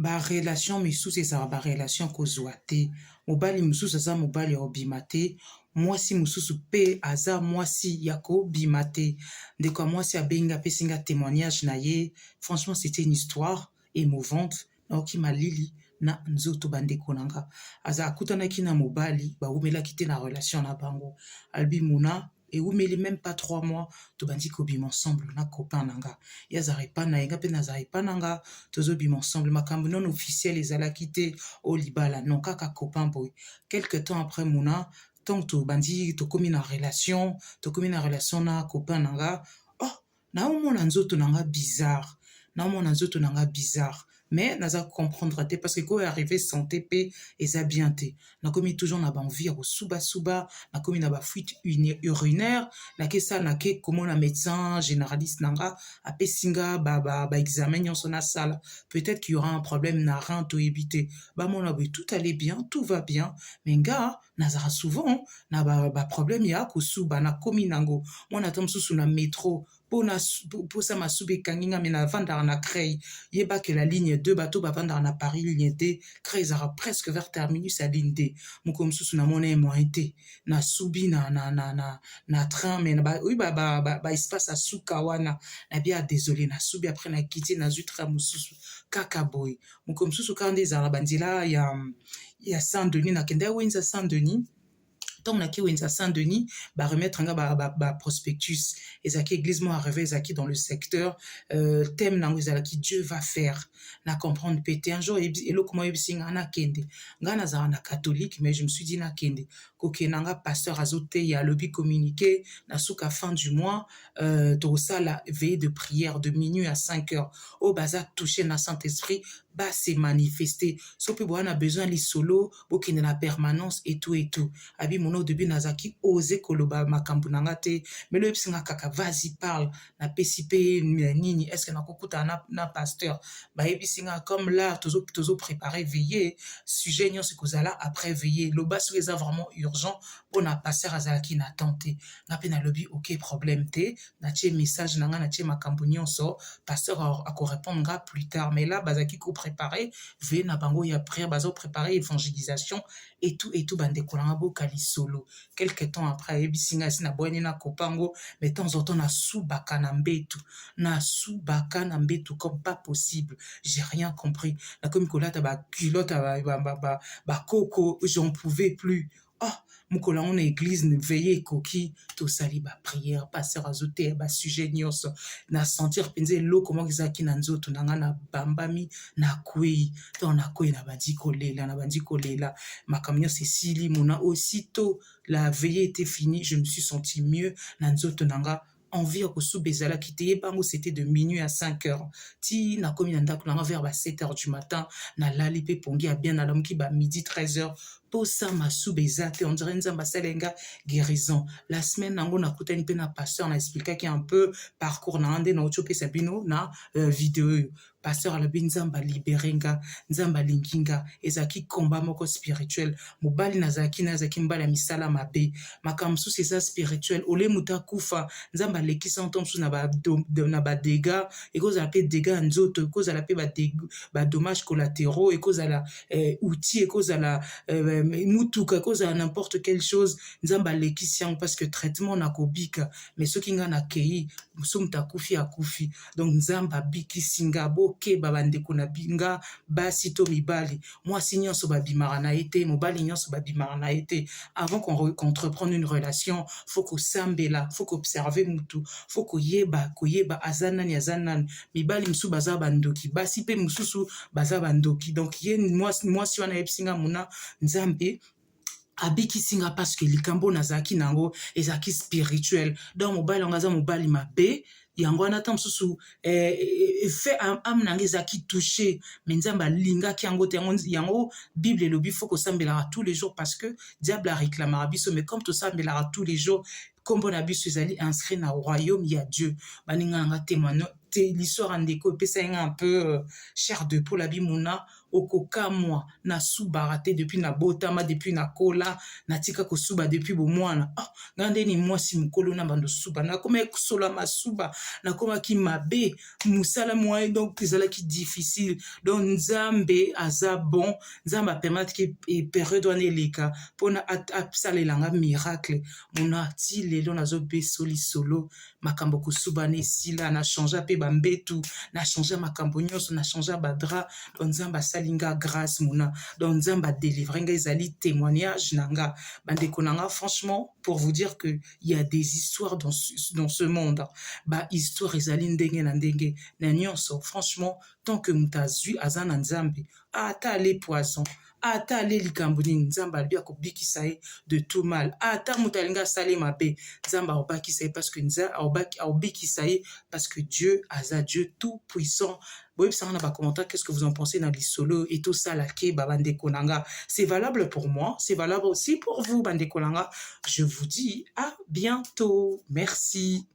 Relation misusu ezala relation kozwa te. Mobali mosusu aza mobali ya kobima te, mwasi mosusu mpe aza mwasi ya kobima te. Ndeko ya mwasi abengi apesi nga témoignage na ye. Franchement, c'était une histoire émouvante. Naoki malili na nzoto bandeko na nga. Akutanaki na mobali, bawumelaki te na relation na bango. Albi muna, ewumeli même pas 3 mois, tobandi kobima ensemble na copain na nga. Ye azalaki epai na ye, nga mpe nazalaki epai na nga, tozobima ensemble. Makambo non officiel ezalaki te o libala, non kaka copain boy. Quelque temps après muna, tant tobandi tokomi na relation na copain na nga, oh, naomona nzoto na nga bizarre. Mais naza comprendre te parce que quand arrivé santé pe eza bien te. Nakomi toujours na ba envie ya suba, nakomi na ba fuite urinaire, nakesa nake komona médecin généraliste nanga apesinga ba examen nyonso na sala. Peut-être qu'il y aura un problème na rein to éviter. Ba mona boy tout allait bien, tout va bien, mais nga nazara souvent na ba problème ya kosuba nakomi nango. Mona tomsusu na métro pour ça masube kanginga mena vandara na Creil. Yeba que la ligne 2 bateau bavandara na Paris ligne D, Creil zara presque vers terminus à ligne D. Mukom susu na mona moité na subi na train mais oui ba espace à sukawana na bien désolé na subi après na quitté na zutra mususu kaka boy. Mukom susu kande zara bandila ya Saint-Denis na kende wenza Saint-Denis. Donc, na ki wenza Saint-Denis, remettre un prospectus. Ezaki église mo arrivé, ezaki dans le secteur, thème nango ezaki Dieu va faire. Na comprendre pété un jour, elo comment ebsinga na kende. Nga nazara na catholique, mais je me suis dit na kende. Koke nanga pasteur azote ya lobby communiqué, na souka fin du mois, to ça la veille de prière de minuit à 5 heures. Au baza touché na Saint-Esprit, ba se manifester. Sopi bo a besoin li solo, bo kende na permanence et tout. Abi au début nazaki osé koloba makambu nanga te, mais le epsinga kaka vas-y parle na pesipe nini est-ce que nakokuta na pasteur ba ebisinga comme là tozo préparer veiller sujet nyonso kozala après veiller loba so eza vraiment urgent pour na pasteur azalaki na tenter na pe na lobby OK problème te na tie message nanga na tie makambu nyonso pasteur a ko répondre plus tard, mais là bazaki ko préparer veiller na bango ya prière bazo préparer évangélisation et tout bande kolanga bokali solo. Quelque temps après ebisinga si na boyeni na kopango, mais temps en temps na subaka na mbetu comme pas possible. J'ai rien compris. Na comme kolata ba culotte ba coco, j'en pouvais plus. Oh, mukola on église ne veiller koki to sali ba prière pasteur azote ba sujet nyonso na sentir penze lo comment ezaki na nzoto nanga na bambami na kwei to na kwei na bandi kolela makamyo Cécilie mona aussitôt la veillée était finie, je me suis senti mieux na nzoto nanga envie kosubezala kite bango c'était de minuit à 5 heures ti na komi na ndako nanga vers 7 heures du matin na lali pe pongi a bien na lamuki ba midi 13 heures pour ça ma soubezate on dirait nzamba salenga guérison la semaine nango na kutani pe na pasteur na expliquer un peu parcours na ande na ochope sabino na vidéo pasteur alobi nzamba liberenga nzamba linkinga ezaki combat moko spirituel mobali nazaki mbala misala mabe makamsu c'est ça spirituel ole muta kufa nzamba lekisa ntomsu na ba dégâts et cause la pe dégâts nzoto cause la pe ba dommages collatéraux et cause la outils et cause la mutuka cause à n'importe quelle chose nzamba lekisi parce que traitement na kobika mais ce qui nga na kei musumta kufi akufi donc nzamba biki singa boke babandeko na binga basi to mibali moi si nyonso babimara na été mobali nyonso babimara na été avant qu'on entreprenne une relation faut que sambela faut qu'observer mutu faut koyeba azanani mibali musu baza bandoki basi pe mususu baza bandoki donc ye moi si wana epsinga muna nzambe abiki singa parce que likambo nazaki nango ezaki spirituel donc mobali ngaza mobali mabe yango wana tam susu fait am nange ezaki touché mais nzamba linga ki yango te yango bible lobi faut que sambela tous les jours parce que diable a réclamé biso mais comme tout ça sambela tous les jours kombo na biso ezali inscrit na royaume ya Dieu baninga nga l'histoire andeko epesa yenga un peu chair de peau labi mona okokamwa nasubaka te depuis nabotama depuis nakola natika kosuba depuis bomwana nga nde ni mwasi mokolo na bando suba nakoma ekosola masuba nakomaki mabe mosala mwa donc ezalaki difficile donc nzambe aza bon nzambe apermettre ke période wana eleka mpona asalelanga miracle mona ti lelo nazobeso lisolo makambo kosuba na esila na change mpe bambetu na change makambo nyonso na change badra donc nzambe asalinga grâce mona donc nzambe adelivre nga ezali témoignage na nga bandeko na nga franchement pour vous dire que il y a des histoires dans ce monde ba histoire ezali ndenge na ndenge na nyonso franchement tant que moto azwi aza na nzambe ata ale poison ata ale likambo nini nzambe alobi akobikisa ye de tout mal ata moto alingi asala ye mabe nzambe aobakisa ye parce que aobikisa ye parce que Dieu aza Dieu tout puissant. Boyebisanga na bacommentaire qu'est-ce que vous en pensez na lisolo et tout ça lake babandeko nanga. C'est valable pour moi, c'est valable aussi pour vous bandeko nanga. Je vous dis à bientôt. Merci.